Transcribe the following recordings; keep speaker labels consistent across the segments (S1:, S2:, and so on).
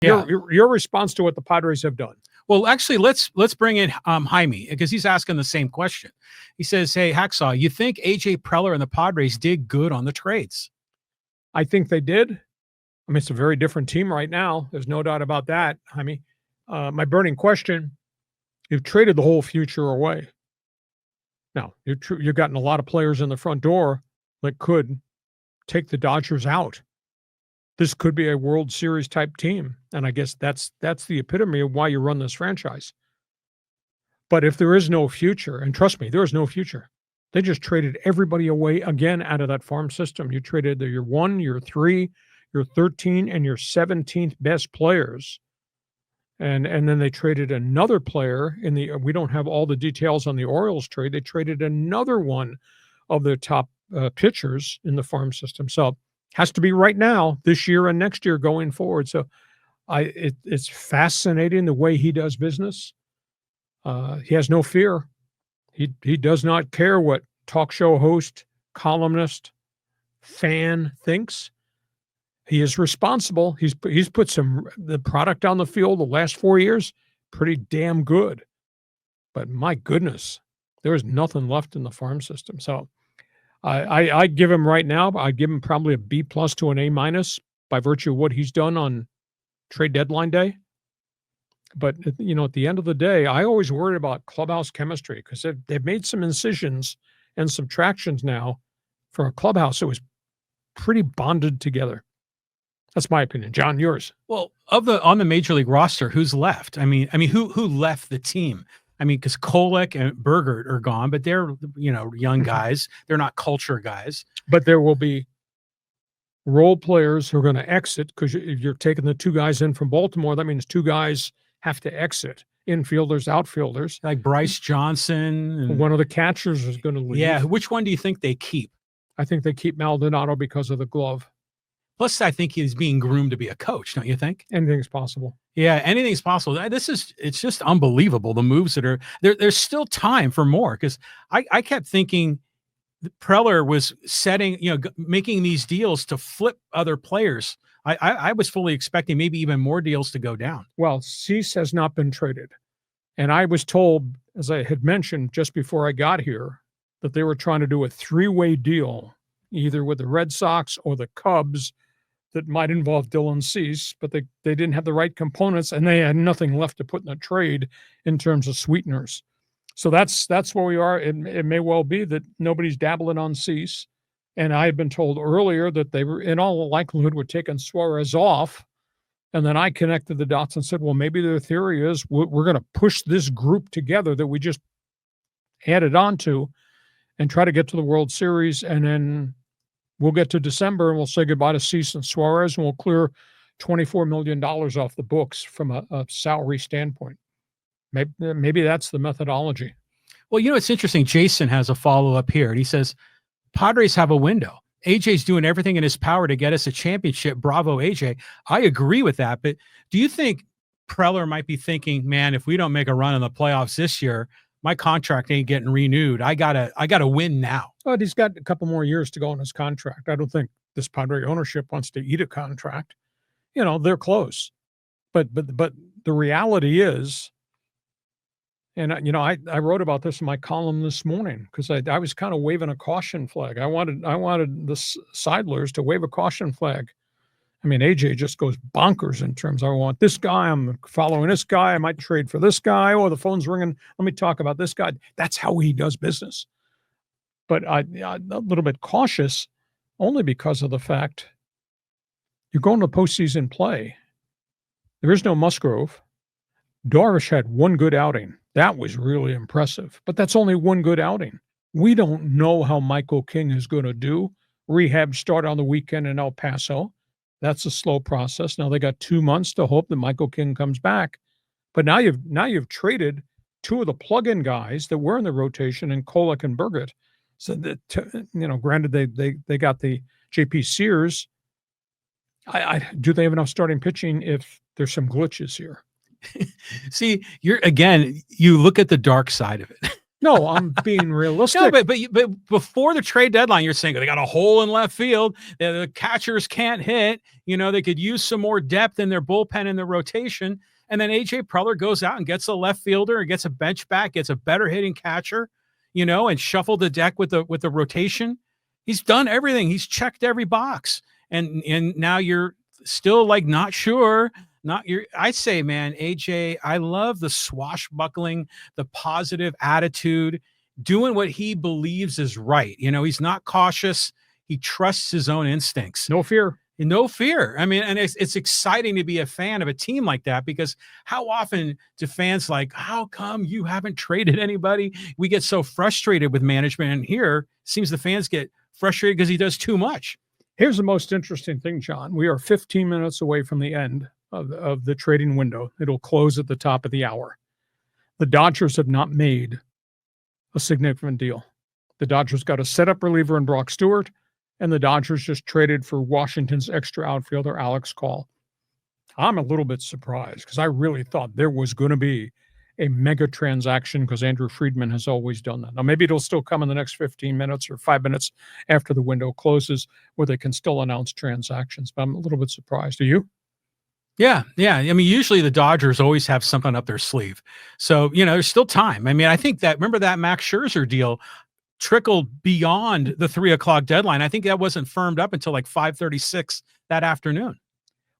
S1: Yeah.
S2: Your response to what the Padres have done.
S1: Well, actually, let's bring in Jaime, because he's asking the same question. He says, "Hey, Hacksaw, you think AJ Preller and the Padres did good on the trades?"
S2: I think they did. I mean, it's a very different team right now. There's no doubt about that. I mean, my burning question: you've traded the whole future away. Now, you've gotten a lot of players in the front door that could take the Dodgers out. This could be a World Series type team, and I guess that's the epitome of why you run this franchise. But if there is no future, and trust me, there is no future. They just traded everybody away again out of that farm system. You traded your 1, your 3, your 13, and your 17th best players. And then they traded another player we don't have all the details on the Orioles trade. They traded another one of their top pitchers in the farm system. So has to be right now, this year and next year going forward. So it's fascinating the way he does business. He has no fear. He does not care what talk show host, columnist, fan thinks. He is responsible. He's put the product on the field the last 4 years, pretty damn good. But my goodness, there is nothing left in the farm system. So I give him right now, I'd give him probably a B+ to an A- by virtue of what he's done on trade deadline day. But, at the end of the day, I always worry about clubhouse chemistry because they've made some incisions and subtractions now for a clubhouse that was pretty bonded together. That's my opinion. John, yours.
S1: Well, on the major league roster, who's left? I mean, who left the team? I mean, because Kolek and Bergert are gone, but they're, young guys. They're not culture guys.
S2: But there will be role players who are going to exit because if you're taking the 2 guys in from Baltimore, that means 2 guys have to exit. Infielders, outfielders.
S1: Like Bryce Johnson.
S2: One of the catchers is going to leave.
S1: Yeah. Which one do you think they keep?
S2: I think they keep Maldonado because of the glove.
S1: Plus, I think he's being groomed to be a coach, don't you think?
S2: Anything's possible.
S1: Yeah, anything's possible. It's just unbelievable, the moves that are there. There's still time for more because I kept thinking Preller was setting, making these deals to flip other players. I was fully expecting maybe even more deals to go down.
S2: Well, Cease has not been traded. And I was told, as I had mentioned just before I got here, that they were trying to do a 3-way deal, either with the Red Sox or the Cubs, that might involve Dylan Cease, but they didn't have the right components and they had nothing left to put in the trade in terms of sweeteners. So that's where we are. It may well be that nobody's dabbling on Cease. And I had been told earlier that they were, in all likelihood, were taking Suarez off. And then I connected the dots and said, well, maybe their theory is we're going to push this group together that we just added on to and try to get to the World Series. And then we'll get to December and we'll say goodbye to Cease and Suarez and we'll clear $24 million off the books from a salary standpoint. Maybe that's the methodology.
S1: Well, it's interesting. Jason has a follow-up here. And he says, Padres have a window. AJ's doing everything in his power to get us a championship. Bravo, AJ. I agree with that. But do you think Preller might be thinking, man, if we don't make a run in the playoffs this year, my contract ain't getting renewed. I gotta win now.
S2: But he's got a couple more years to go on his contract. I don't think this Padre ownership wants to eat a contract. They're close. But the reality is, and I wrote about this in my column this morning because I was kind of waving a caution flag. I wanted the Seidlers to wave a caution flag. I mean, AJ just goes bonkers in terms of, I want this guy, I'm following this guy, I might trade for this guy, or the phone's ringing, let me talk about this guy. That's how he does business. But I'm a little bit cautious only because of the fact you're going to postseason play. There is no Musgrove. Darvish had one good outing. That was really impressive, but that's only one good outing. We don't know how Michael King is going to do. Rehab start on the weekend in El Paso. That's a slow process. Now they got 2 months to hope that Michael King comes back. But now you've traded 2 of the plug-in guys that were in the rotation in Kolek and Bergert. So that, granted they got the JP Sears. Do they have enough starting pitching if there's some glitches here?
S1: See, you look at the dark side of it.
S2: No, I'm being realistic.
S1: No, but before the trade deadline, you're saying they got a hole in left field. The catchers can't hit. They could use some more depth in their bullpen and their rotation. And then AJ Preller goes out and gets a left fielder and gets a bench bat, gets a better hitting catcher, and shuffle the deck with the rotation. He's done everything. He's checked every box. And now you're still like not sure. I say, man, AJ, I love the swashbuckling, the positive attitude, doing what he believes is right. He's not cautious. He trusts his own instincts.
S2: No fear.
S1: No fear. I mean, and it's exciting to be a fan of a team like that, because how often do fans like, how come you haven't traded anybody? We get so frustrated with management, and here seems the fans get frustrated because he does too much.
S2: Here's the most interesting thing, John. We are 15 minutes away from the end of the trading window. It'll close at the top of the hour. The Dodgers have not made a significant deal. The Dodgers got a setup reliever in Brock Stewart, and the Dodgers just traded for Washington's extra outfielder, Alex Call. I'm a little bit surprised because I really thought there was going to be a mega transaction, because Andrew Friedman has always done that. Now, maybe it'll still come in the next 15 minutes or 5 minutes after the window closes, where they can still announce transactions, but I'm a little bit surprised. Are you?
S1: Yeah. I mean, usually the Dodgers always have something up their sleeve. So, there's still time. I mean, I think remember that Max Scherzer deal trickled beyond the 3:00 deadline. I think that wasn't firmed up until like 5:36 that afternoon.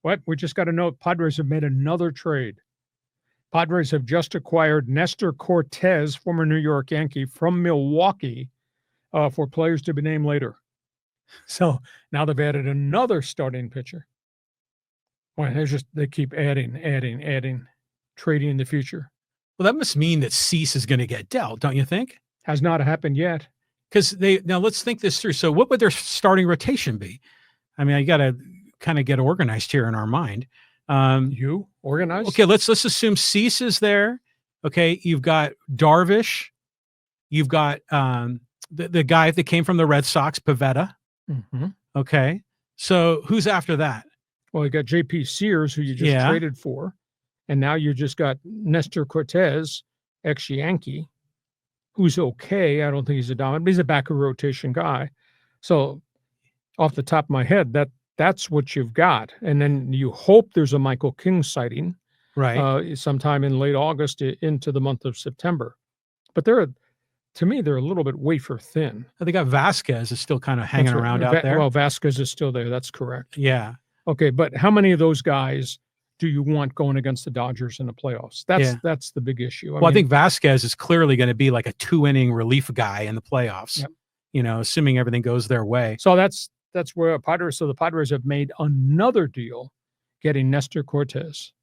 S2: What? We just got to know Padres have made another trade. Padres have just acquired Nestor Cortez, former New York Yankee, from Milwaukee, for players to be named later. So now they've added another starting pitcher. Well, they keep adding, trading in the future.
S1: Well, that must mean that Cease is going to get dealt, don't you think?
S2: Has not happened yet.
S1: Because now let's think this through. So what would their starting rotation be? I mean, I got to kind of get organized here in our mind.
S2: You organized?
S1: Okay, let's assume Cease is there. Okay, you've got Darvish. You've got the guy that came from the Red Sox, Pivetta.
S2: Mm-hmm.
S1: Okay, so who's after that?
S2: Well, you got J.P. Sears, who you just traded for, and now you just got Nestor Cortez, ex-Yankee, who's okay. I don't think he's a dominant, but he's a back of rotation guy. So off the top of my head, that's what you've got. And then you hope there's a Michael King sighting,
S1: right?
S2: Sometime in late August into the month of September. But to me, they're a little bit wafer thin.
S1: They got Vasquez is still kind of hanging around out there.
S2: Well, Vasquez is still there. That's correct.
S1: Yeah.
S2: Okay, but how many of those guys do you want going against the Dodgers in the playoffs? That's the big issue.
S1: I think Vasquez is clearly going to be like a 2-inning relief guy in the playoffs. Yep. Assuming everything goes their way.
S2: So that's where the Padres have made another deal, getting Nestor Cortez.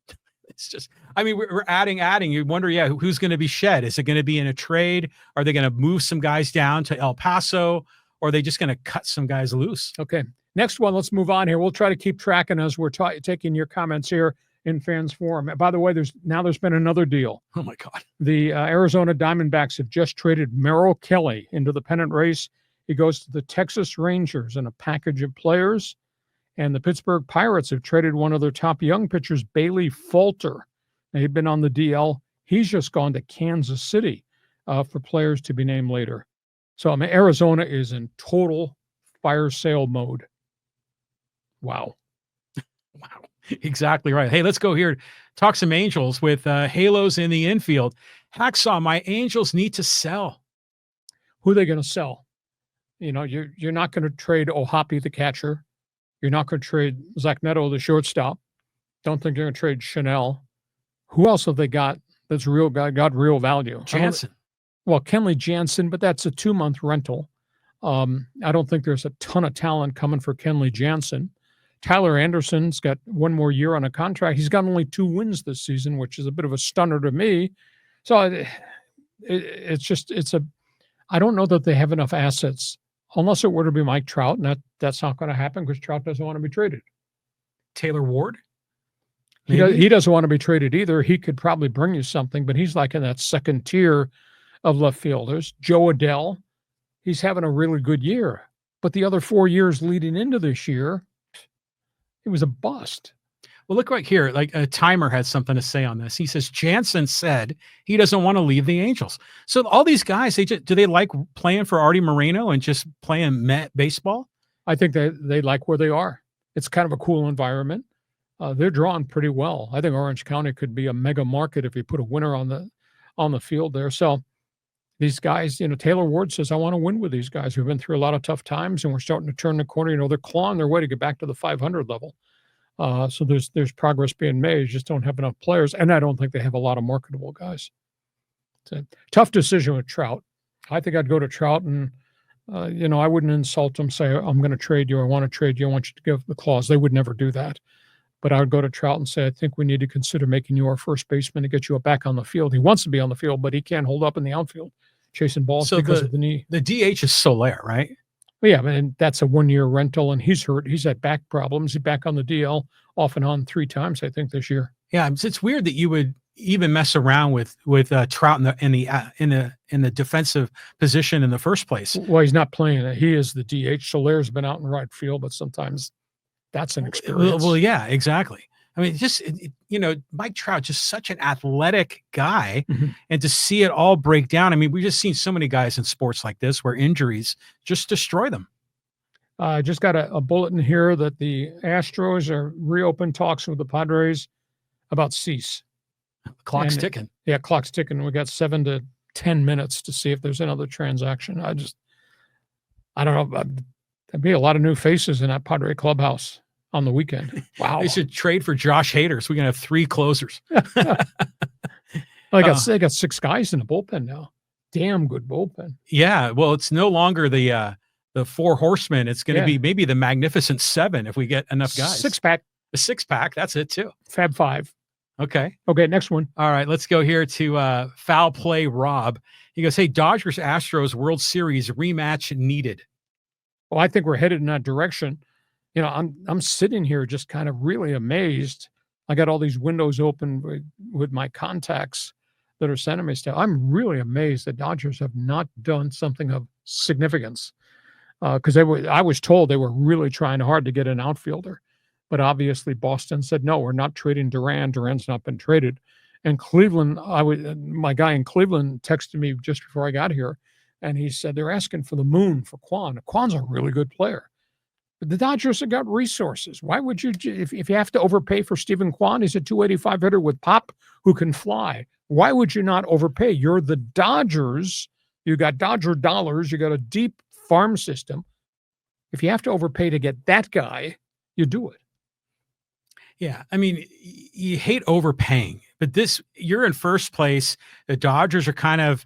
S1: It's just, I mean, we're adding. You wonder, who's going to be shed? Is it going to be in a trade? Are they going to move some guys down to El Paso? Or are they just going to cut some guys loose?
S2: Okay. Next one, let's move on here. We'll try to keep tracking as we're taking your comments here in Fans Forum. By the way, there's been another deal.
S1: Oh, my God.
S2: The Arizona Diamondbacks have just traded Merrill Kelly into the pennant race. He goes to the Texas Rangers in a package of players. And the Pittsburgh Pirates have traded one of their top young pitchers, Bailey Falter. Now, he'd been on the DL. He's just gone to Kansas City for players to be named later. So Arizona is in total fire sale mode. Wow.
S1: Wow. Exactly right. Hey, let's go here. Talk some Angels with Halos in the infield. Hacksaw, my Angels need to sell.
S2: Who are they going to sell? You're not going to trade Ohapi, the catcher. You're not going to trade Zach Neto, the shortstop. Don't think you're going to trade Chanel. Who else have they got that's got real value?
S1: Jansen.
S2: Well, Kenley Jansen, but that's a 2-month rental. I don't think there's a ton of talent coming for Kenley Jansen. Tyler Anderson's got one more year on a contract. He's got only 2 wins this season, which is a bit of a stunner to me. So I don't know that they have enough assets, unless it were to be Mike Trout, and that's not going to happen because Trout doesn't want to be traded.
S1: Taylor Ward?
S2: He doesn't want to be traded either. He could probably bring you something, but he's like in that second tier of left fielders. Joe Adell, he's having a really good year. But the other 4 years leading into this year, it was a bust.
S1: Well, look right here. Like a timer had something to say on this. He says Jansen said he doesn't want to leave the Angels. So all these guys, do they like playing for Artie Moreno and just playing baseball?
S2: I think they like where they are. It's kind of a cool environment. They're drawn pretty well. I think Orange County could be a mega market if you put a winner on the field there. So these guys, Taylor Ward says, I want to win with these guys. We've been through a lot of tough times and we're starting to turn the corner. They're clawing their way to get back to the 500 level. So there's progress being made. You just don't have enough players. And I don't think they have a lot of marketable guys. It's a tough decision with Trout. I think I'd go to Trout and, I wouldn't insult them, say, I'm going to trade you. I want to trade you. I want you to give the clause. They would never do that. But I would go to Trout and say, I think we need to consider making you our first baseman to get you back on the field. He wants to be on the field, but he can't hold up in the outfield chasing balls because of the knee.
S1: The DH is Soler, right?
S2: Well, yeah, and that's a 1-year rental, and he's hurt. He's had back problems. He's back on the DL off and on 3 times, I think, this year.
S1: Yeah, it's weird that you would even mess around with Trout in the defensive position in the first place.
S2: Well, he's not playing it. He is the DH. Soler's been out in right field, but sometimes that's an experience.
S1: Well, yeah, exactly. I mean, just, Mike Trout, just such an athletic guy.
S2: Mm-hmm.
S1: And to see it all break down. I mean, we've just seen so many guys in sports like this where injuries just destroy them.
S2: I just got a bulletin here that the Astros are reopened talks with the Padres about Cease.
S1: Clock's ticking.
S2: Yeah, clock's ticking. We got 7 to 10 minutes to see if there's another transaction. I don't know. There'd be a lot of new faces in that Padre clubhouse on the weekend. Wow.
S1: They should trade for Josh Hader so we can have 3 closers.
S2: They got 6 guys in the bullpen now. Damn good bullpen.
S1: Yeah. Well, it's no longer the 4 horsemen. It's going to be maybe the Magnificent 7 if we get enough guys.
S2: 6-pack.
S1: The 6-pack. That's it too.
S2: Fab 5.
S1: Okay.
S2: Next one.
S1: All right. Let's go here to Foul Play Rob. He goes, hey, Dodgers Astros World Series rematch needed.
S2: Well, I think we're headed in that direction. I'm sitting here just kind of really amazed. I got all these windows open with my contacts that are sending me stuff. I'm really amazed that Dodgers have not done something of significance. Because I was told they were really trying hard to get an outfielder. But obviously Boston said, no, we're not trading Duran. Duran's not been traded. And Cleveland, my guy in Cleveland texted me just before I got here, and he said they're asking for the moon for Kwan. Kwan's a really good player. But the Dodgers have got resources. Why would you, if you have to overpay for Stephen Kwan, he's a 285 hitter with pop who can fly. Why would you not overpay? You're the Dodgers. You got Dodger dollars. You got a deep farm system. If you have to overpay to get that guy, you do it.
S1: Yeah. I mean, you hate overpaying, but you're in first place. The Dodgers are kind of,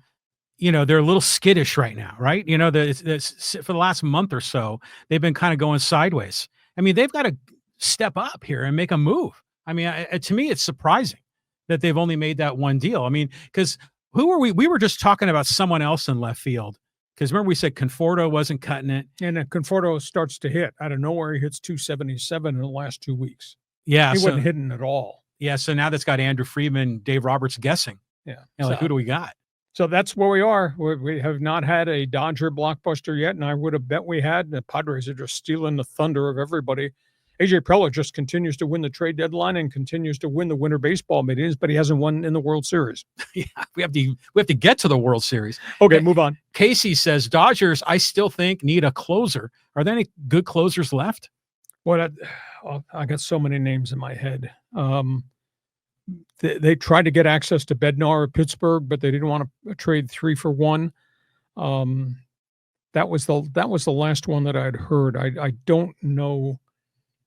S1: they're a little skittish right now, right? For the last month or so, they've been kind of going sideways. I mean, they've got to step up here and make a move. I mean, to me, it's surprising that they've only made that one deal. I mean, because who were we? We were just talking about someone else in left field. Because remember we said Conforto wasn't cutting it.
S2: And then Conforto starts to hit. Out of nowhere, he hits 277 in the last 2 weeks.
S1: Yeah.
S2: He wasn't hitting at all.
S1: Yeah. So now that's got Andrew Friedman, Dave Roberts guessing.
S2: Yeah.
S1: Who do we got?
S2: So that's where we are. We have not had a Dodger blockbuster yet, and I would have bet we had. The Padres are just stealing the thunder of everybody. AJ Preller just continues to win the trade deadline and continues to win the winter baseball meetings, but he hasn't won in the World Series.
S1: Yeah, we have to get to the World Series.
S2: Okay, move on. Casey
S1: says Dodgers, I still think, need a closer. Are there any good closers left?
S2: Well, I got so many names in my head. They tried to get access to Bednar of Pittsburgh, but they didn't want to trade 3 for 1. That was the last one that I'd heard. I don't know.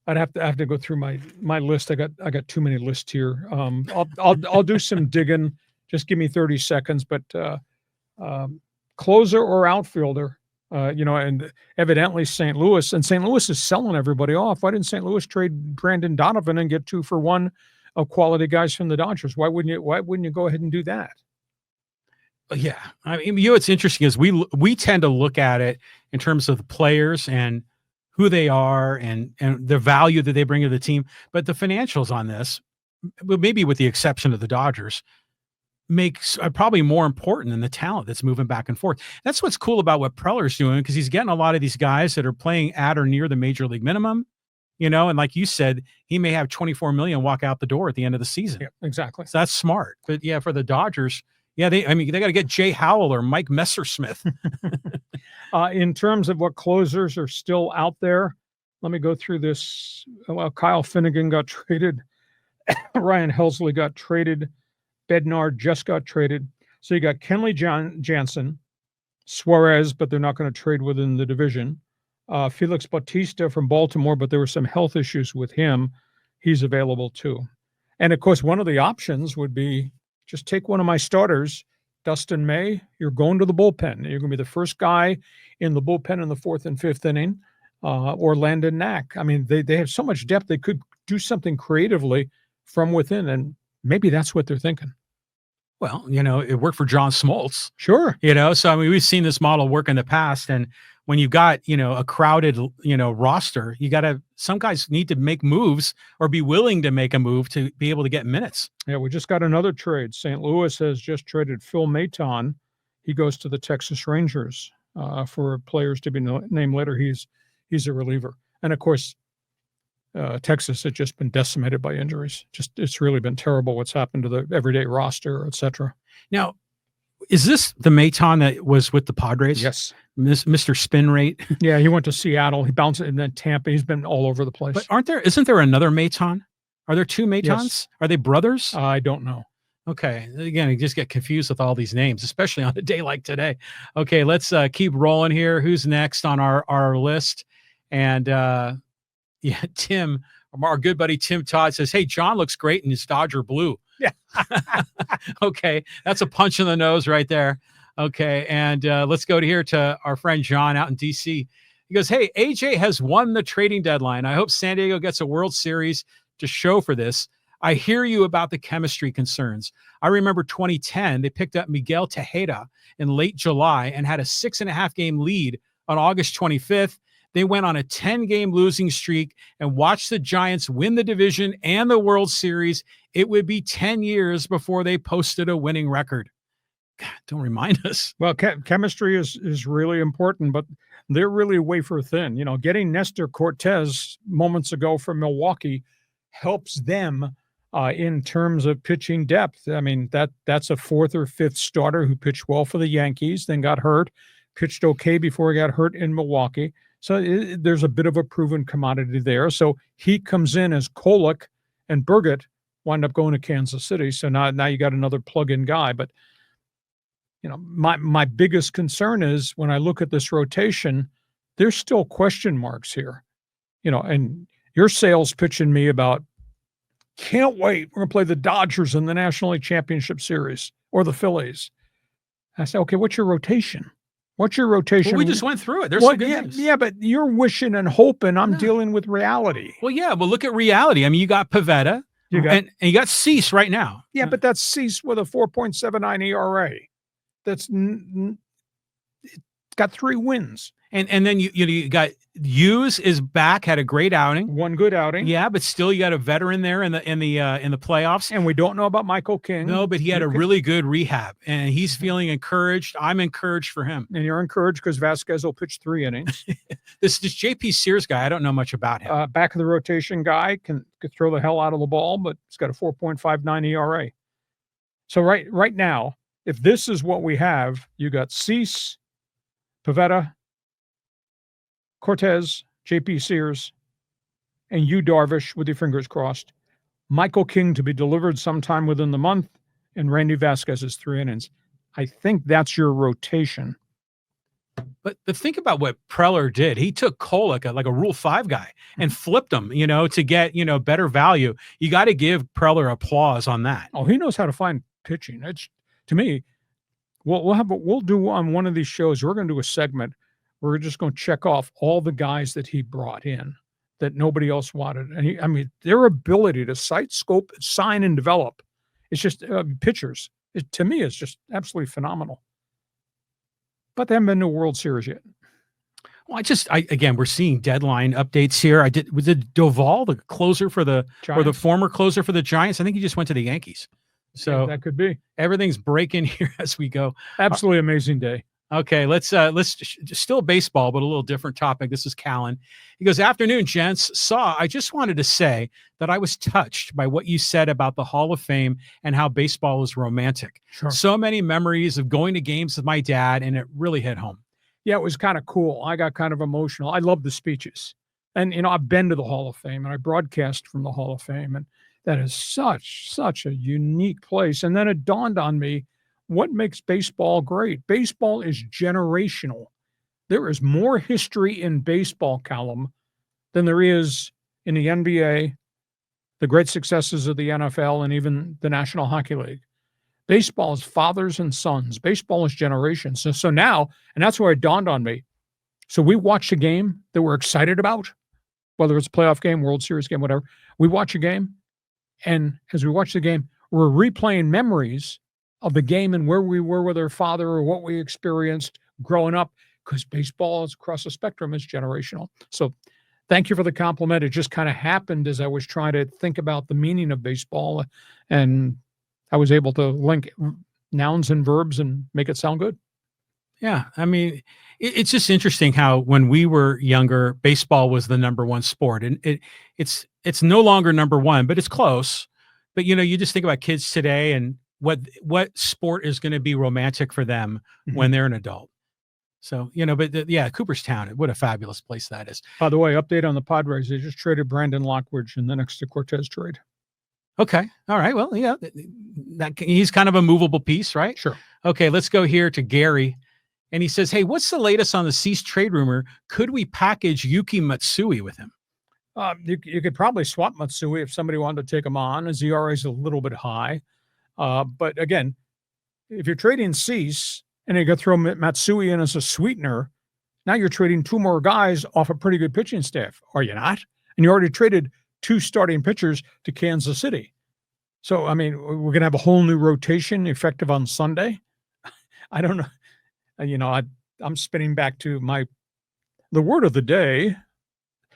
S2: I'd have to go through my list. I got too many lists here. I'll do some digging. Just give me 30 seconds. But closer or outfielder, and evidently St. Louis is selling everybody off. Why didn't St. Louis trade Brandon Donovan and get 2 for 1 of quality guys from the Dodgers? Why wouldn't you go ahead and do that?
S1: Yeah, I mean, what's interesting is we tend to look at it in terms of the players and who they are and the value that they bring to the team. But the financials on this, maybe with the exception of the Dodgers, makes probably more important than the talent that's moving back and forth. That's what's cool about what Preller's doing, because he's getting a lot of these guys that are playing at or near the major league minimum. and like you said, he may have 24 million walk out the door at the end of the season.
S2: Yeah, exactly.
S1: So that's smart. But yeah, for the Dodgers, yeah, they got to get Jay Howell or Mike Messersmith.
S2: In terms of what closers are still out there, let me go through this. Well, Kyle Finnegan got traded. Ryan Helsley got traded. Bednar just got traded. So you got Kenley Jansen, Suarez, but they're not going to trade within the division. Felix Bautista from Baltimore, but there were some health issues with him. He's available too. And of course, one of the options would be just take one of my starters, Dustin May. You're going to the bullpen. You're going to be the first guy in the bullpen in the 4th and 5th inning, or Landon Knack. I mean, they have so much depth. They could do something creatively from within, and maybe that's what they're thinking.
S1: Well, it worked for John Smoltz.
S2: Sure.
S1: So I mean, we've seen this model work in the past, and when you've got, a crowded, roster, some guys need to make moves or be willing to make a move to be able to get minutes.
S2: Yeah, we just got another trade. St. Louis has just traded Phil Maton. He goes to the Texas Rangers for players to be named later. He's a reliever. And of course, Texas has just been decimated by injuries. It's really been terrible what's happened to the everyday roster, et cetera.
S1: Now, is this the Maton that was with the Padres?
S2: Yes.
S1: Mr. Spin Rate?
S2: Yeah, he went to Seattle. He bounced it, and then Tampa. He's been all over the place.
S1: But isn't there another Maton? Are there two Matons?
S2: Yes.
S1: Are they brothers?
S2: I don't know.
S1: Okay. Again, you just get confused with all these names, especially on a day like today. Okay, let's keep rolling here. Who's next on our list? And Tim, our good buddy Tim Todd says, hey, John looks great in his Dodger blue.
S2: Yeah.
S1: Okay, that's a punch in the nose right there. Okay, and let's go to our friend John out in D.C. He goes, hey, AJ has won the trading deadline. I hope San Diego gets a World Series to show for this. I hear you about the chemistry concerns. I remember 2010, they picked up Miguel Tejeda in late July and had a 6.5 game lead on August 25th. They went on a 10-game losing streak and watched the Giants win the division and the World Series. It would be 10 years before they posted a winning record. God, don't remind us.
S2: Well, chemistry is really important, but they're really wafer thin. Getting Nestor Cortez moments ago from Milwaukee helps them in terms of pitching depth. I mean, that's a 4th or 5th starter who pitched well for the Yankees, then got hurt, pitched okay before he got hurt in Milwaukee. So there's a bit of a proven commodity there. So he comes in as Kolek, and Burgett wind up going to Kansas City. So now you got another plug-in guy. But my biggest concern is when I look at this rotation, there's still question marks here. And your sales pitching me about, can't wait, we're going to play the Dodgers in the National League Championship Series or the Phillies. I say, okay, what's your rotation? What's your rotation?
S1: Well, we just went through it. There's some good names.
S2: Yeah, but you're wishing and hoping. I'm dealing with reality.
S1: Well, yeah, but look at reality. I mean, you got Pivetta and you got Cease right now.
S2: Yeah, but that's Cease with a 4.79 ERA. That's got 3 wins.
S1: And then you got Hughes is back, had a great outing.
S2: One good outing.
S1: Yeah, but still you got a veteran there in the playoffs.
S2: And we don't know about Michael King.
S1: No, but he had a really good rehab and he's feeling encouraged. I'm encouraged for him.
S2: And you're encouraged because Vasquez will pitch 3 innings.
S1: This JP Sears guy, I don't know much about him.
S2: Back of the rotation guy can throw the hell out of the ball, but he's got a 4.59 ERA. So right now, if this is what we have, you got Cease, Pivetta, Cortez, JP Sears, and Yu Darvish with your fingers crossed. Michael King to be delivered sometime within the month, and Randy Vasquez's 3 innings. I think that's your rotation.
S1: But think about what Preller did. He took Kolek, like a Rule 5 guy, and flipped him, to get, better value. You got to give Preller applause on that.
S2: Oh, he knows how to find pitching. It's, to me, we'll do on one of these shows, we're going to do a segment. We're just going to check off all the guys that he brought in that nobody else wanted. And their ability to sight, scope, sign, and develop, it's just pitchers. To me, it's just absolutely phenomenal. But they haven't been to a World Series yet.
S1: Well, again, we're seeing deadline updates here. Was it Doval, the closer for the Giants? Or the former closer for the Giants? I think he just went to the Yankees. So
S2: that could be.
S1: Everything's breaking here as we go.
S2: Absolutely amazing day.
S1: Okay, still baseball, but a little different topic. This is Callan. He goes, "Afternoon, gents. I just wanted to say that I was touched by what you said about the Hall of Fame and how baseball is romantic.
S2: Sure.
S1: So many memories of going to games with my dad, and it really hit home."
S2: Yeah, it was kind of cool. I got kind of emotional. I love the speeches. And, I've been to the Hall of Fame and I broadcast from the Hall of Fame. And that is such a unique place. And then it dawned on me what makes baseball great. Baseball is generational. There is more history in baseball, Callum, than there is in the NBA, the great successes of the NFL, and even the National Hockey League. Baseball is fathers and sons. Baseball is generations. So now, and that's where it dawned on me. So we watch a game that we're excited about, whether it's a playoff game, World Series game, whatever. We watch a game, and as we watch the game, we're replaying memories of the game and where we were with our father or what we experienced growing up, because baseball is across the spectrum is generational. So thank you for the compliment. It just kind of happened as I was trying to think about the meaning of baseball, and I was able to link nouns and verbs and make it sound good.
S1: Yeah, I mean, it's just interesting how when we were younger, baseball was the number one sport, and it's no longer number one, but it's close. But you just think about kids today and what sport is going to be romantic for them when they're an adult. So but yeah, Cooperstown, what a fabulous place that is.
S2: By the way, update on the Padres: they just traded Brandon Lockwood in the next to Cortez trade.
S1: Okay, all right. Well, yeah, he's kind of a movable piece, right?
S2: Sure.
S1: Okay, let's go here to Gary. And he says, "Hey, what's the latest on the Cease trade rumor? Could we package Yuki Matsui with him?"
S2: You could probably swap Matsui if somebody wanted to take him on. His ERA is a little bit high. But again, if you're trading Cease and you got to throw Matsui in as a sweetener, now you're trading two more guys off a pretty good pitching staff, are you not? And you already traded two starting pitchers to Kansas City. So, I mean, we're going to have a whole new rotation effective on Sunday. I don't know. I'm spinning back to the word of the day,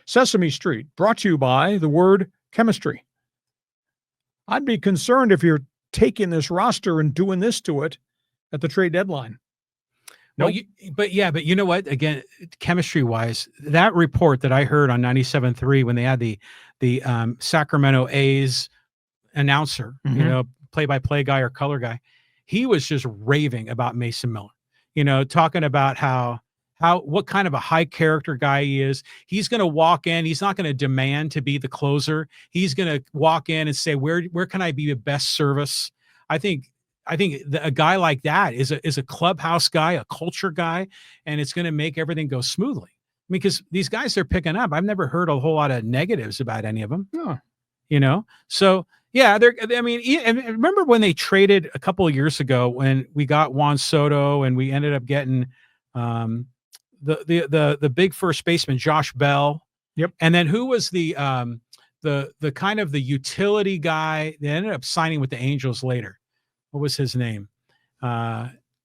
S2: Sesame Street, brought to you by the word chemistry. I'd be concerned if you're taking this roster and doing this to it at the trade deadline.
S1: Nope. Well, but you know what? Again, chemistry wise, that report that I heard on 97.3 when they had the Sacramento A's announcer, play-by-play guy or color guy, he was just raving about Mason Miller. Talking about what kind of a high character guy he is. He's going to walk in. He's not going to demand to be the closer. He's going to walk in and say, where can I be the best service? I think a guy like that is a clubhouse guy, a culture guy, and it's going to make everything go smoothly. Because these guys they're picking up, I've never heard a whole lot of negatives about any of them.
S2: Yeah.
S1: So yeah, and remember when they traded a couple of years ago when we got Juan Soto and we ended up getting the big first baseman Josh Bell.
S2: Yep.
S1: And then who was the kind of the utility guy that ended up signing with the Angels later? What was his name?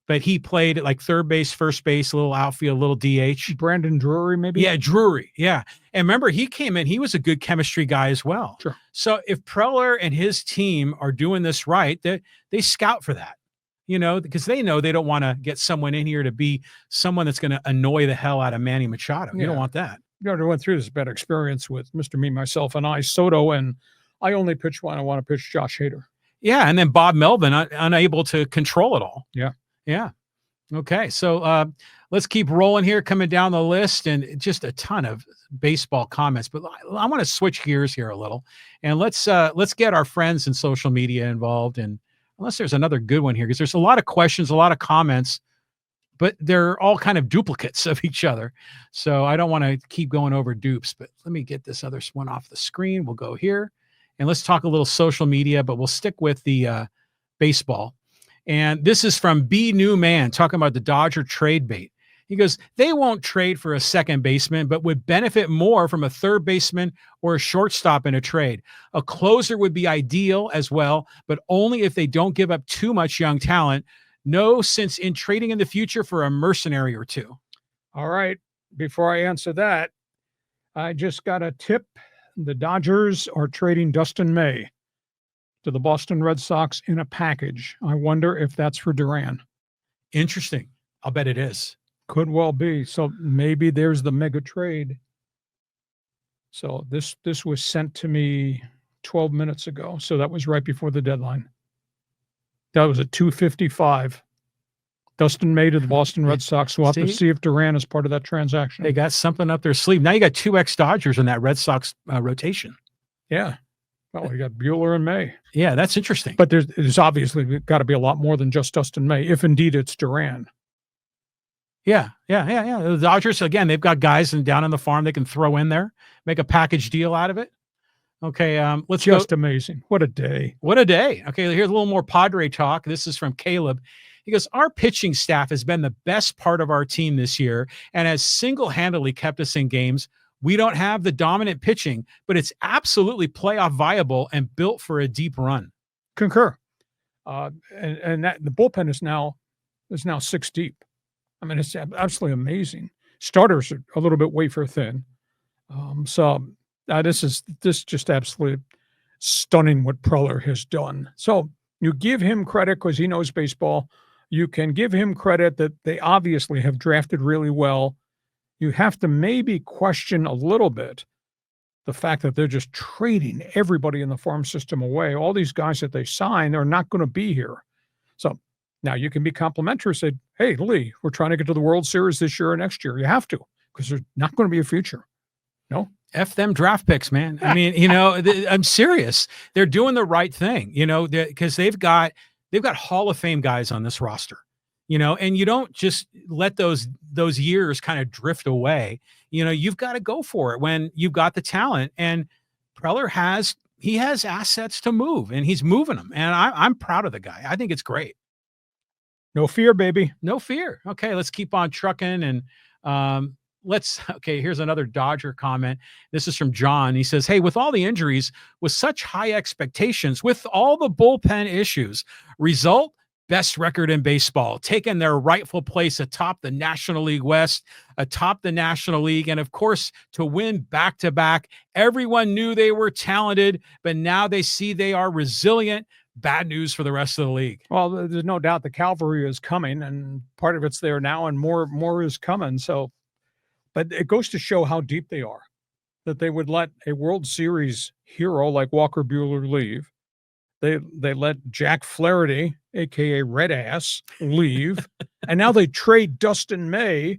S1: But he played at like third base, first base, a little outfield, a little DH.
S2: Brandon Drury, maybe?
S1: Yeah, Drury. Yeah. And remember, he came in, he was a good chemistry guy as well.
S2: Sure.
S1: So if Preller and his team are doing this right, they scout for that, because they know they don't want to get someone in here to be someone that's going to annoy the hell out of Manny Machado. You don't want that.
S2: I went through this bad experience with Mr. Me, Myself, and I, Soto, and I only pitch when I want to pitch Josh Hader.
S1: Yeah. And then Bob Melvin, unable to control it all.
S2: Yeah.
S1: Yeah. Okay. So let's keep rolling here, coming down the list, and just a ton of baseball comments. But I want to switch gears here a little, and let's get our friends in social media involved. And unless there's another good one here, because there's a lot of questions, a lot of comments, but they're all kind of duplicates of each other. So I don't want to keep going over dupes. But let me get this other one off the screen. We'll go here, and let's talk a little social media, but we'll stick with the baseball. And this is from B. Newman talking about the Dodger trade bait. He goes, they won't trade for a second baseman, but would benefit more from a third baseman or a shortstop in a trade. A closer would be ideal as well, but only if they don't give up too much young talent. No sense in trading in the future for a mercenary or two.
S2: All right. Before I answer that, I just got a tip. The Dodgers are trading Dustin May to the Boston Red Sox in a package. I wonder if that's for Duran.
S1: Interesting. I'll bet it is.
S2: Could well be. So maybe there's the mega trade. So this was sent to me 12 minutes ago. So that was right before the deadline. That was at 2:55. Dustin May to the Boston Red Sox. We'll have to see if Duran is part of that transaction.
S1: They got something up their sleeve. Now you got 2 ex-Dodgers in that Red Sox rotation.
S2: Yeah. Well, you got Buehler and May.
S1: Yeah, that's interesting.
S2: But there's obviously got to be a lot more than just Dustin May, if indeed it's Duran.
S1: Yeah. The Dodgers, again, they've got guys down on the farm they can throw in there, make a package deal out of it. Okay, let's
S2: just amazing. What a day.
S1: What a day. Okay, here's a little more Padre talk. This is from Caleb. He goes, our pitching staff has been the best part of our team this year and has single-handedly kept us in games. We don't have the dominant pitching, but it's absolutely playoff viable and built for a deep run.
S2: Concur. And that the bullpen is now 6 deep. I mean, it's absolutely amazing. Starters are a little bit wafer thin. This is just absolutely stunning what Preller has done. So you give him credit because he knows baseball. You can give him credit that they obviously have drafted really well. You have to maybe question a little bit the fact that they're just trading everybody in the farm system away. All these guys that they sign, they're not going to be here. So now you can be complimentary, say, hey, Lee, we're trying to get to the World Series this year or next year. You have to, because there's not going to be a future. No.
S1: F them draft picks, man. I mean, I'm serious. They're doing the right thing, because they've got Hall of Fame guys on this roster, and you don't just let those years kind of drift away. You've got to go for it when you've got the talent, and Preller has assets to move, and he's moving them. And I'm proud of the guy. I think it's great.
S2: No fear, baby.
S1: No fear. Okay, let's keep on trucking. And here's another Dodger comment. This is from John. He says, hey, with all the injuries, with such high expectations, with all the bullpen issues, result, best record in baseball, taking their rightful place atop the National League West, atop the National League, and of course, to win back-to-back. Everyone knew they were talented, but now they see they are resilient. Bad news for the rest of the league.
S2: Well, there's no doubt the cavalry is coming, and part of it's there now, and more is coming. So, but it goes to show how deep they are, that they would let a World Series hero like Walker Buehler leave. They let Jack Flaherty, a.k.a. Red Ass, leave. And now they trade Dustin May,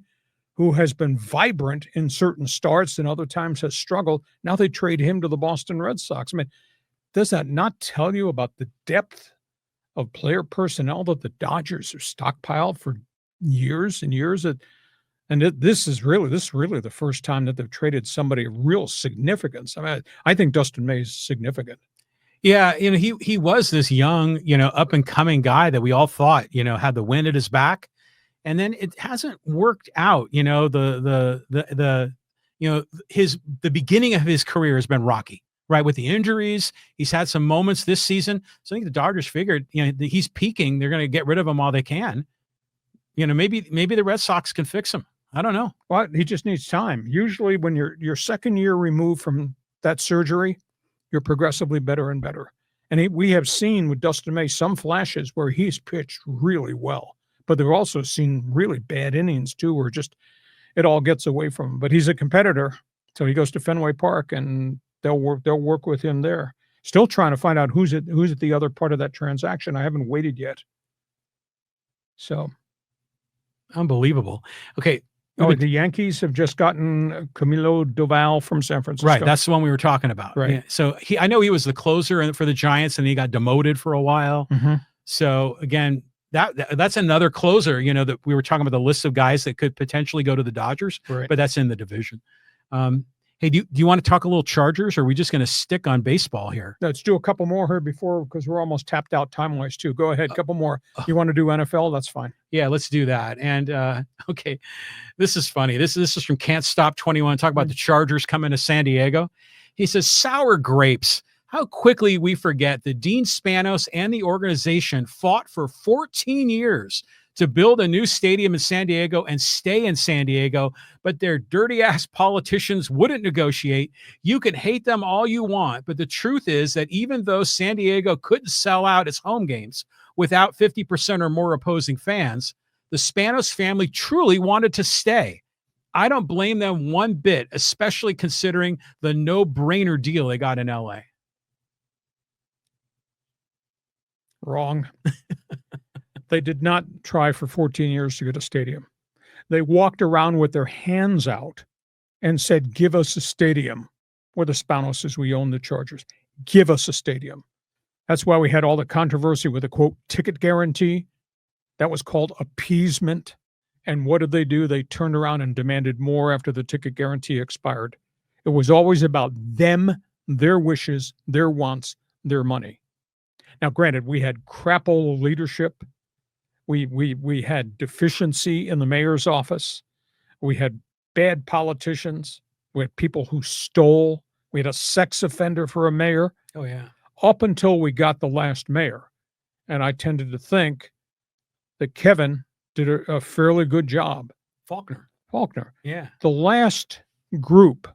S2: who has been vibrant in certain starts and other times has struggled. Now they trade him to the Boston Red Sox. I mean, does that not tell you about the depth of player personnel that the Dodgers have stockpiled for years and years? This is really the first time that they've traded somebody of real significance. I mean, I think Dustin May is significant.
S1: Yeah, he was this young, up and coming guy that we all thought, had the wind at his back, and then it hasn't worked out. The beginning of his career has been rocky, right? With the injuries, he's had some moments this season. So I think the Dodgers figured, he's peaking. They're going to get rid of him while they can. Maybe the Red Sox can fix him. I don't know.
S2: Well, he just needs time. Usually when you're second year removed from that surgery, you're progressively better and better. And we have seen with Dustin May some flashes where he's pitched really well, but they've also seen really bad innings too, where just it all gets away from him. But he's a competitor, so he goes to Fenway Park, and they'll work with him there. Still trying to find out who's at the other part of that transaction. I haven't waited yet. So
S1: unbelievable. Okay.
S2: The Yankees have just gotten Camilo Doval from San Francisco.
S1: Right, that's the one we were talking about.
S2: Right.
S1: Yeah. So I know he was the closer for the Giants, and he got demoted for a while.
S2: Mm-hmm.
S1: So again, that's another closer. That we were talking about the list of guys that could potentially go to the Dodgers,
S2: right.
S1: But that's in the division. Hey, do you want to talk a little Chargers, or are we just going to stick on baseball here?
S2: Let's do a couple more here because we're almost tapped out time-wise too. Go ahead, a couple more. You want to do NFL? That's fine.
S1: Yeah, let's do that. And okay, this is funny. This is from Can't Stop 21. Talk about the Chargers coming to San Diego. He says, sour grapes. How quickly we forget that Dean Spanos and the organization fought for 14 years to build a new stadium in San Diego and stay in San Diego, but their dirty-ass politicians wouldn't negotiate. You can hate them all you want, but the truth is that even though San Diego couldn't sell out its home games without 50% or more opposing fans, The Spanos family truly wanted to stay. I don't blame them one bit, especially considering the no-brainer deal they got in LA.
S2: Wrong. They did not try for 14 years to get a stadium. They walked around with their hands out and said, give us a stadium. We're the Spanoses. We own the Chargers. Give us a stadium. That's why we had all the controversy with the, quote, ticket guarantee. That was called appeasement. And what did they do? They turned around and demanded more after the ticket guarantee expired. It was always about them, their wishes, their wants, their money. Now, granted, we had crapola leadership. We had deficiency in the mayor's office. We had bad politicians. We had people who stole. We had a sex offender for a mayor.
S1: Oh, yeah.
S2: Up until we got the last mayor. And I tended to think that Kevin did a fairly good job.
S1: Faulkner.
S2: Yeah. The last group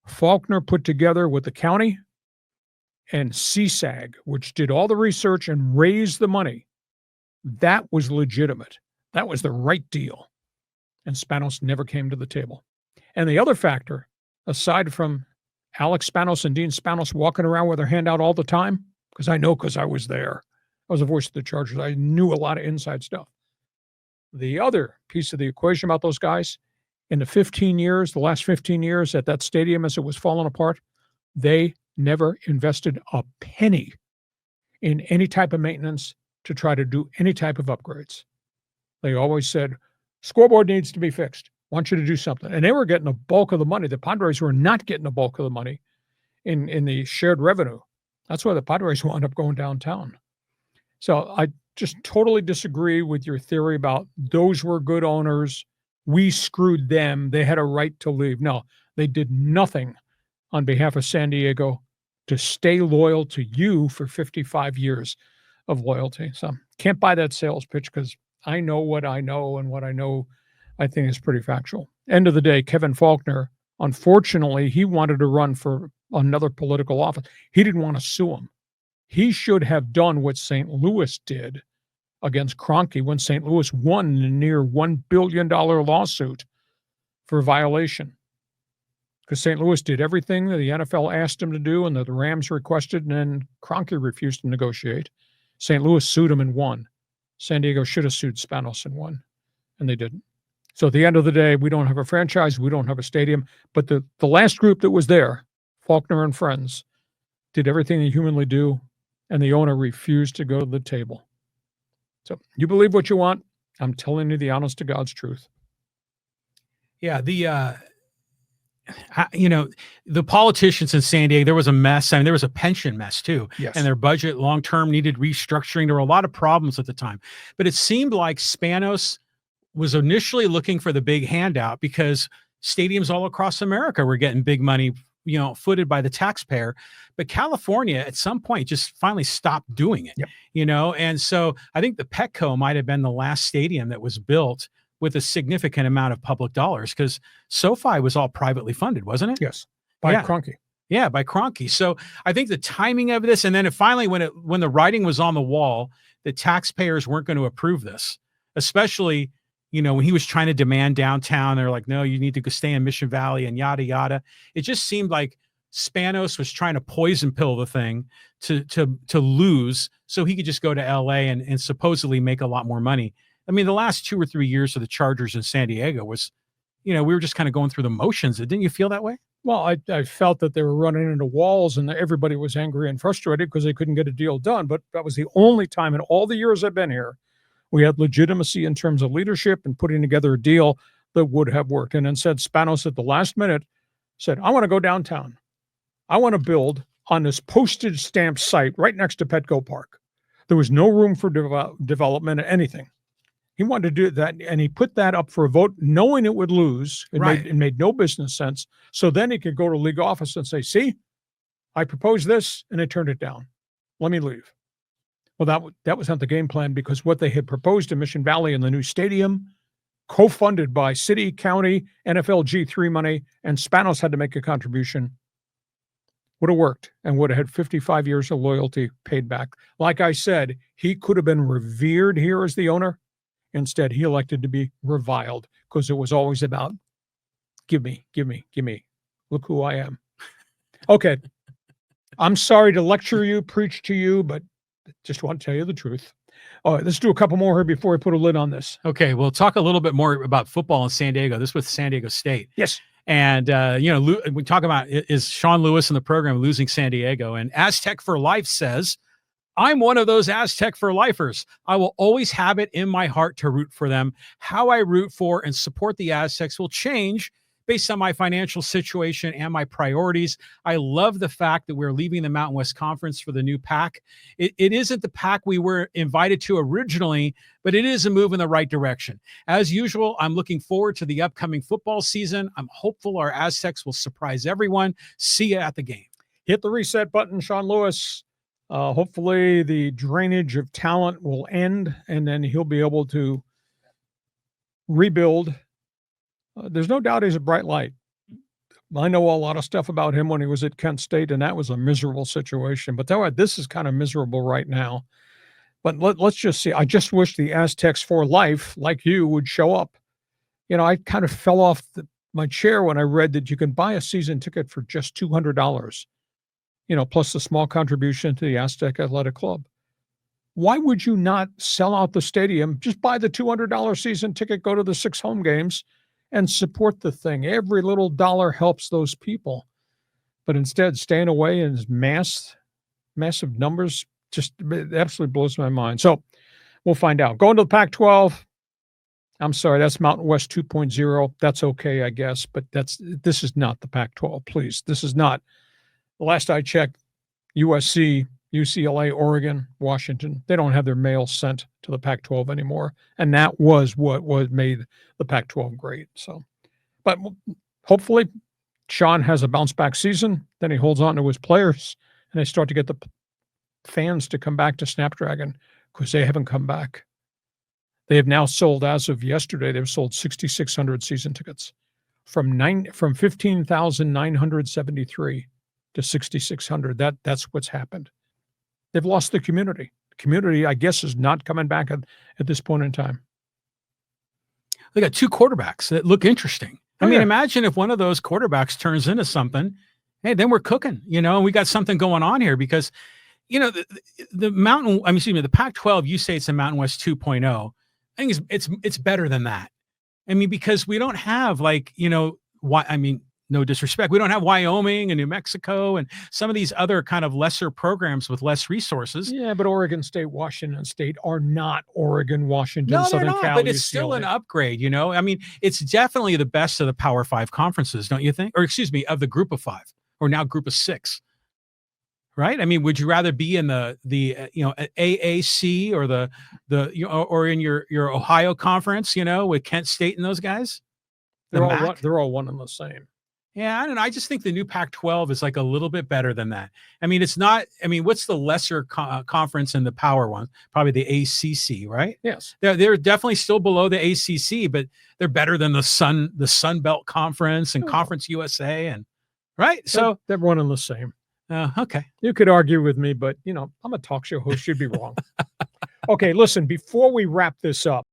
S2: Faulkner put together with the county and CSAG, which did all the research and raised the money, that was legitimate. That was the right deal. And Spanos never came to the table. And the other factor, aside from Alex Spanos and Dean Spanos walking around with their hand out all the time, because I was there. I was the voice of the Chargers. I knew a lot of inside stuff. The other piece of the equation about those guys, in the last 15 years at that stadium as it was falling apart, they never invested a penny in any type of maintenance to try to do any type of upgrades. They always said, scoreboard needs to be fixed. I want you to do something. And they were getting a bulk of the money. The Padres were not getting a bulk of the money in the shared revenue. That's why the Padres wound up going downtown. So I just totally disagree with your theory about those were good owners. We screwed them. They had a right to leave. No, they did nothing on behalf of San Diego to stay loyal to you for 55 years of loyalty. So can't buy that sales pitch because I know what I know, and what I know I think is pretty factual. End of the day, Kevin Faulkner, unfortunately, he wanted to run for another political office. He didn't want to sue him. He should have done what St. Louis did against Kroenke when St. Louis won a near $1 billion lawsuit for violation. Because St. Louis did everything that the NFL asked him to do and that the Rams requested, and then Kroenke refused to negotiate. St. Louis sued him and won. San Diego should have sued Spanos and won, and they didn't. So at the end of the day, we don't have a franchise, we don't have a stadium, but the last group that was there, Faulkner and friends, did everything they humanly do, and the owner refused to go to the table. So you believe what you want. I'm telling you the honest to God's truth.
S1: Yeah, the politicians in San Diego, there was a mess. I mean, there was a pension mess too.
S2: Yes.
S1: And their budget long-term needed restructuring. There were a lot of problems at the time. But it seemed like Spanos was initially looking for the big handout because stadiums all across America were getting big money, footed by the taxpayer. But California at some point just finally stopped doing it,
S2: Yep.
S1: And so I think the Petco might have been the last stadium that was built with a significant amount of public dollars, because SoFi was all privately funded, wasn't it?
S2: Yes. By Kroenke.
S1: Yeah, by Kroenke. So I think the timing of this, and then finally when the writing was on the wall, the taxpayers weren't going to approve this, especially, when he was trying to demand downtown. They're like, no, you need to go stay in Mission Valley and yada, yada. It just seemed like Spanos was trying to poison pill the thing to lose so he could just go to LA and supposedly make a lot more money. I mean, the last 2 or 3 years of the Chargers in San Diego was, we were just kind of going through the motions. Didn't you feel that way?
S2: Well, I felt that they were running into walls and everybody was angry and frustrated because they couldn't get a deal done. But that was the only time in all the years I've been here we had legitimacy in terms of leadership and putting together a deal that would have worked. And instead, Spanos at the last minute said, I want to go downtown. I want to build on this postage stamp site right next to Petco Park. There was no room for development or anything. He wanted to do that, and he put that up for a vote, knowing it would lose. It made no business sense. So then he could go to league office and say, see, I proposed this, and they turned it down. Let me leave. Well, that was not the game plan, because what they had proposed in Mission Valley in the new stadium, co-funded by city, county, NFL G3 money, and Spanos had to make a contribution, would have worked and would have had 55 years of loyalty paid back. Like I said, he could have been revered here as the owner. Instead, he elected to be reviled because it was always about give me, give me, give me. Look who I am. Okay. I'm sorry to lecture you, preach to you, but just want to tell you the truth. All right, let's do a couple more here before we put a lid on this.
S1: Okay, we'll talk a little bit more about football in San Diego. This with San Diego State.
S2: Yes.
S1: And, we talk about is Sean Lewis in the program losing San Diego. And Aztec for Life says, I'm one of those Aztec for lifers. I will always have it in my heart to root for them. How I root for and support the Aztecs will change based on my financial situation and my priorities. I love the fact that we're leaving the Mountain West Conference for the new pack. It isn't the pack we were invited to originally, but it is a move in the right direction. As usual, I'm looking forward to the upcoming football season. I'm hopeful our Aztecs will surprise everyone. See you at the game.
S2: Hit the reset button, Sean Lewis. Hopefully the drainage of talent will end, and then he'll be able to rebuild. There's no doubt he's a bright light. I know a lot of stuff about him when he was at Kent State, and that was a miserable situation. But this is kind of miserable right now. But let's just see. I just wish the Aztecs for Life, like you, would show up. I kind of fell off my chair when I read that you can buy a season ticket for just $200, plus the small contribution to the Aztec Athletic Club. Why would you not sell out the stadium? Just buy the $200 season ticket, go to the 6 home games, and support the thing. Every little dollar helps those people. But instead, staying away in massive numbers just absolutely blows my mind. So we'll find out. Going to the Pac-12. I'm sorry, that's Mountain West 2.0. That's okay, I guess. But this is not the Pac-12, please. This is not. The last I checked, USC, UCLA, Oregon, Washington, they don't have their mail sent to the Pac-12 anymore. And that was what made the Pac-12 great. So, but hopefully Sean has a bounce back season. Then he holds on to his players and they start to get the fans to come back to Snapdragon because they haven't come back. They have now sold, as of yesterday, they've sold 6,600 season tickets from 15,973 to 6,600. That's what's happened. They've lost the community. The community, I guess, is not coming back at this point in time.
S1: They got 2 quarterbacks that look interesting. I mean, imagine if one of those quarterbacks turns into something. Hey, then we're cooking, and we got something going on here because, the Pac-12, you say it's a Mountain West 2.0. I think it's better than that. I mean, because we don't have no disrespect, we don't have Wyoming and New Mexico and some of these other kind of lesser programs with less resources.
S2: Yeah, but Oregon State, Washington State are not Oregon, Washington,
S1: no,
S2: Southern
S1: not,
S2: Cal,
S1: but it's
S2: UCLA.
S1: Still an upgrade, I mean, it's definitely the best of the Power 5 conferences, don't you think? Or excuse me, of the Group of 5, or now Group of 6. Right? I mean, would you rather be in the AAC or or in your Ohio conference, with Kent State and those guys?
S2: They're all one and the same.
S1: Yeah, I don't know. I just think the new Pac-12 is like a little bit better than that. I mean, it's not. I mean, what's the lesser conference in the power one? Probably the ACC, right?
S2: Yes.
S1: They're definitely still below the ACC, but they're better than the Sun Belt Conference and Conference USA, and right. So
S2: they're one and the same.
S1: Okay.
S2: You could argue with me, but I'm a talk show host. You'd be wrong. Okay, listen. Before we wrap this up.